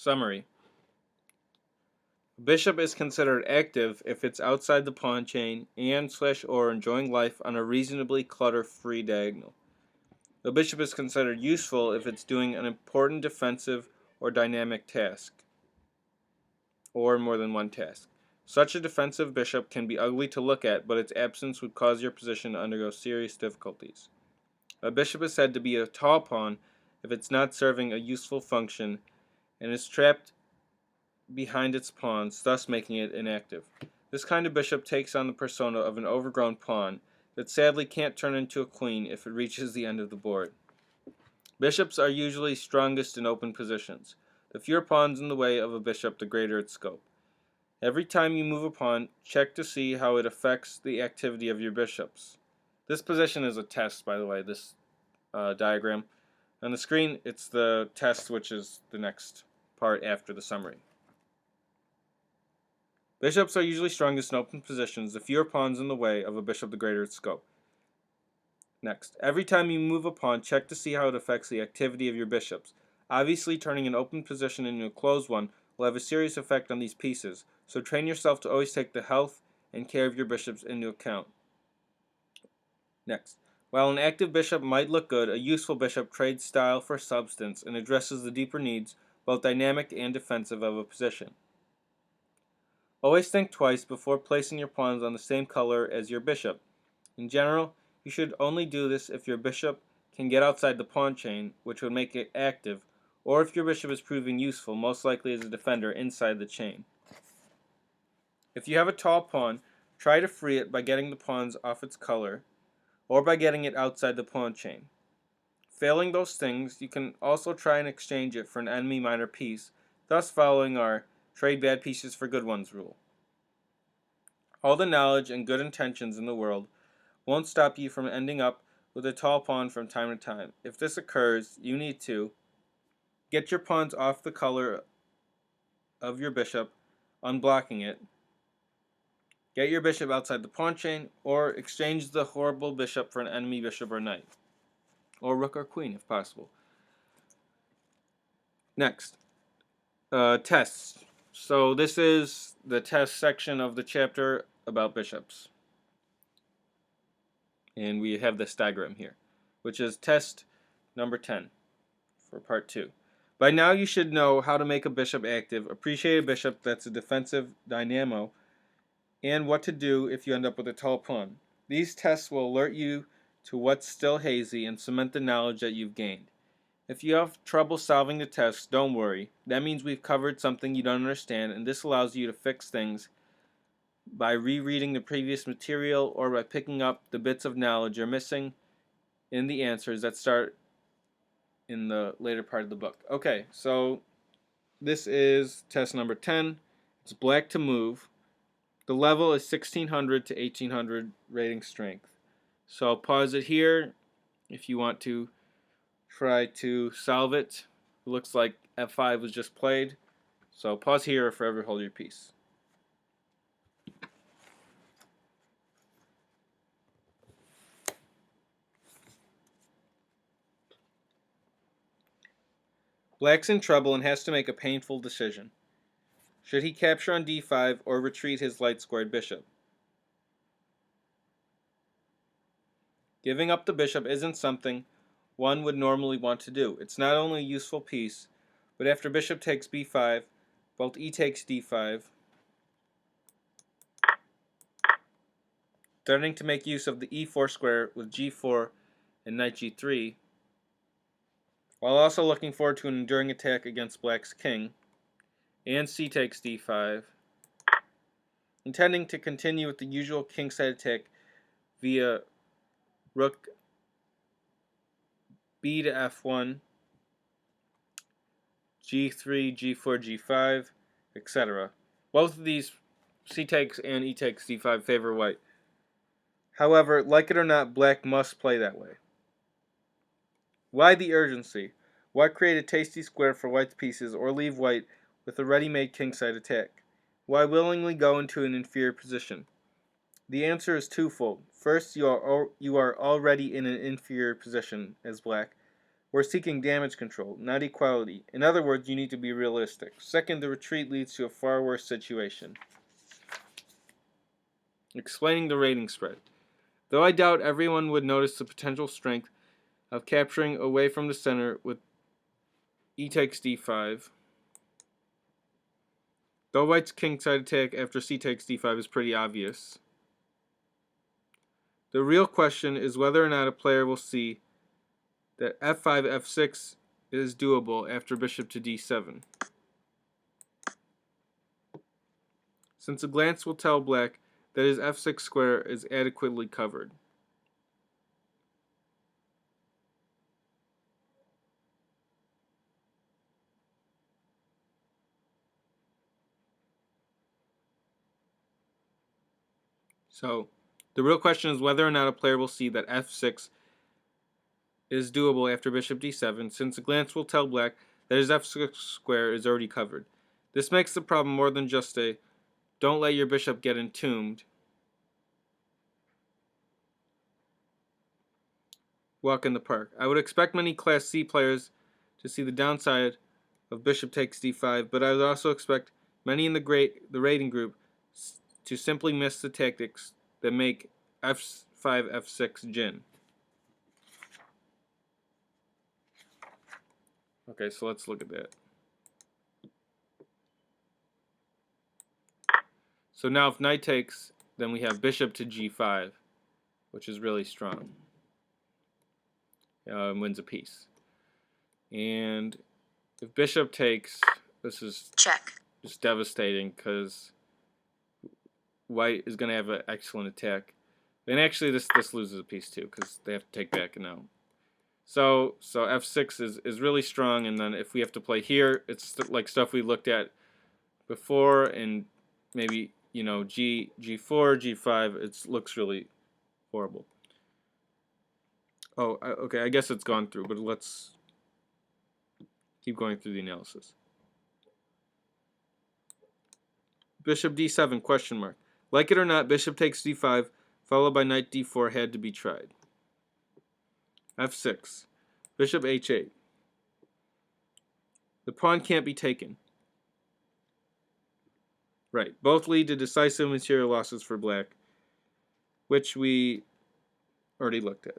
Summary. A bishop is considered active if it's outside the pawn chain and/or enjoying life on a reasonably clutter-free diagonal. A bishop is considered useful if it's doing an important defensive or dynamic task, or more than one task. Such a defensive bishop can be ugly to look at, but its absence would cause your position to undergo serious difficulties. A bishop is said to be a tall pawn if it's not serving a useful function and is trapped behind its pawns, thus making it inactive. This kind of bishop takes on the persona of an overgrown pawn that sadly can't turn into a queen if it reaches the end of the board. Bishops are usually strongest in open positions. The fewer pawns in the way of a bishop, the greater its scope. Every time you move a pawn, check to see how it affects the activity of your bishops. This position is a test, by the way, this diagram. On the screen, it's the test, which is the next part after the summary. Bishops are usually strongest in open positions. The fewer pawns in the way of a bishop, the greater its scope. Next, every time you move a pawn, check to see how it affects the activity of your bishops. Obviously, turning an open position into a closed one will have a serious effect on these pieces, so train yourself to always take the health and care of your bishops into account. Next, while an active bishop might look good, a useful bishop trades style for substance and addresses the deeper needs, both dynamic and defensive, of a position. Always think twice before placing your pawns on the same color as your bishop. In general, you should only do this if your bishop can get outside the pawn chain, which would make it active, or if your bishop is proving useful, most likely as a defender inside the chain. If you have a tall pawn, try to free it by getting the pawns off its color, or by getting it outside the pawn chain. Failing those things, you can also try and exchange it for an enemy minor piece, thus following our trade bad pieces for good ones rule. All the knowledge and good intentions in the world won't stop you from ending up with a tall pawn from time to time. If this occurs, you need to get your pawns off the color of your bishop, unblocking it, get your bishop outside the pawn chain, or exchange the horrible bishop for an enemy bishop or knight, or rook or queen if possible. Next, tests. So this is the test section of the chapter about bishops. And we have this diagram here, which is test number 10 for part 2. By now you should know how to make a bishop active, appreciate a bishop that's a defensive dynamo, and what to do if you end up with a tall pawn. These tests will alert you to what's still hazy and cement the knowledge that you've gained. If you have trouble solving the tests, don't worry. That means we've covered something you don't understand, and this allows you to fix things by rereading the previous material or by picking up the bits of knowledge you're missing in the answers that start in the later part of the book. Okay, so this is test number 10. It's black to move. The level is 1600 to 1800 rating strength. So I'll pause it here if you want to try to solve it. It looks like F5 was just played. So pause here or forever hold your peace. Black's in trouble and has to make a painful decision. Should he capture on d5 or retreat his light-squared bishop? Giving up the bishop isn't something one would normally want to do. It's not only a useful piece, but after bishop takes b5, both e takes d5, threatening to make use of the e4 square with g4 and knight g3, while also looking forward to an enduring attack against black's king, and c takes d5, intending to continue with the usual kingside attack via rook b to f1, g3, g4, g5, etc. Both of these, c takes and e takes d5, favor white. However, like it or not, black must play that way. Why the urgency? Why create a tasty square for white's pieces or leave white with a ready-made kingside attack? Why willingly go into an inferior position? The answer is twofold. First, you are already in an inferior position as black. We're seeking damage control, not equality. In other words, you need to be realistic. Second, the retreat leads to a far worse situation. Explaining the rating spread. Though I doubt everyone would notice the potential strength of capturing away from the center with e takes d5, though white's kingside attack after c takes d5 is pretty obvious, the real question is whether or not a player will see that f5, f6 is doable after bishop to d7. Since a glance will tell black that his f6 square is adequately covered. So, the real question is whether or not a player will see that f6 is doable after bishop d7, since a glance will tell black that his f6 square is already covered. This makes the problem more than just a don't let your bishop get entombed walk in the park. I would expect many Class C players to see the downside of bishop takes d5, but I would also expect many in the rating group to simply miss the tactics that make f5, f6 gin. Okay, so let's look at that. So now if knight takes, then we have bishop to g5, which is really strong. Wins a piece. And if bishop takes, this is check. Just devastating because white is going to have an excellent attack. And actually this loses a piece too because they have to take back now. So f6 is really strong, and then if we have to play here, it's like stuff we looked at before, and maybe g4, g5. It looks really horrible. Oh, okay. I guess it's gone through, but let's keep going through the analysis. Bishop d7 question mark. Like it or not, bishop takes d5 followed by knight d4 had to be tried. f6. Bishop h8. The pawn can't be taken. Right. Both lead to decisive material losses for black, which we already looked at.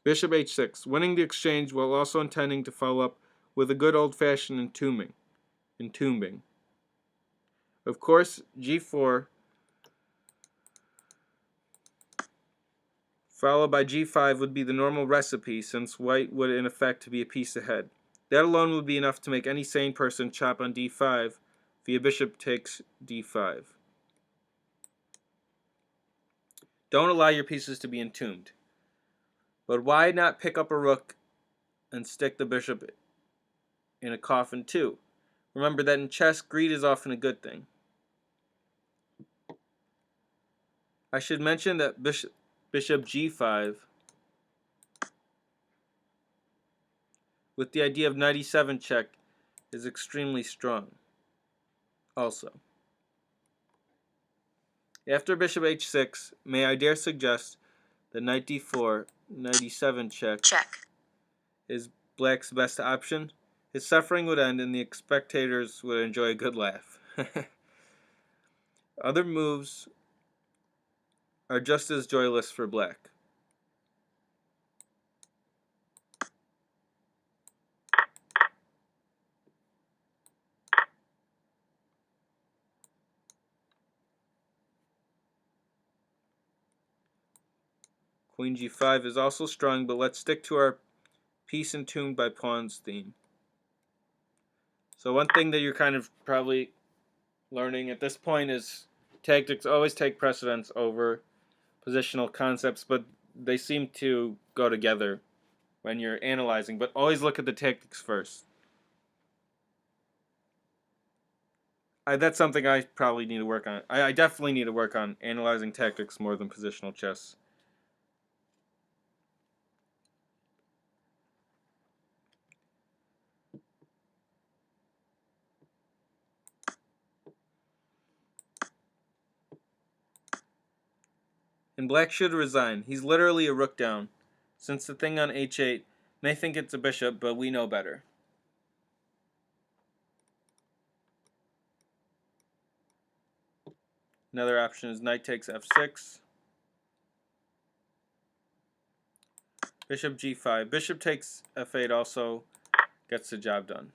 Bishop h6. Winning the exchange while also intending to follow up with a good old-fashioned entombing. Of course, g4 followed by g5 would be the normal recipe, since white would in effect be a piece ahead. That alone would be enough to make any sane person chop on d5 via bishop takes d5. Don't allow your pieces to be entombed. But why not pick up a rook and stick the bishop in a coffin too? Remember that in chess, greed is often a good thing. I should mention that bishop g5 with the idea of knight e7 check is extremely strong also. After bishop h6, may I dare suggest that knight d4, knight e7 check is black's best option? His suffering would end and the spectators would enjoy a good laugh. Other moves are just as joyless for black. Queen g5 is also strong, but let's stick to our piece entombed by pawns theme. So one thing that you're kind of probably learning at this point is tactics always take precedence over positional concepts, but they seem to go together when you're analyzing, but always look at the tactics first. That's something I probably need to work on. I definitely need to work on analyzing tactics more than positional chess. And black should resign. He's literally a rook down. Since the thing on h8 may think it's a bishop, but we know better. Another option is knight takes f6. Bishop g5. Bishop takes f8 also gets the job done.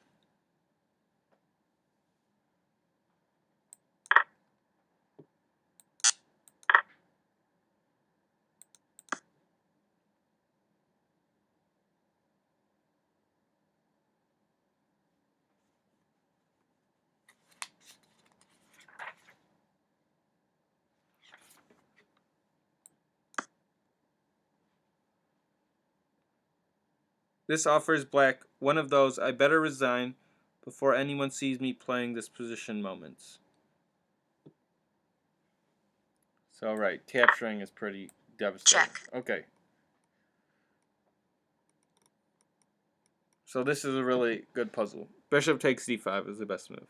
This offers black one of those I better resign before anyone sees me playing this position moments. So right, capturing is pretty devastating. Check. Okay. So this is a really good puzzle. Bishop takes d5 is the best move.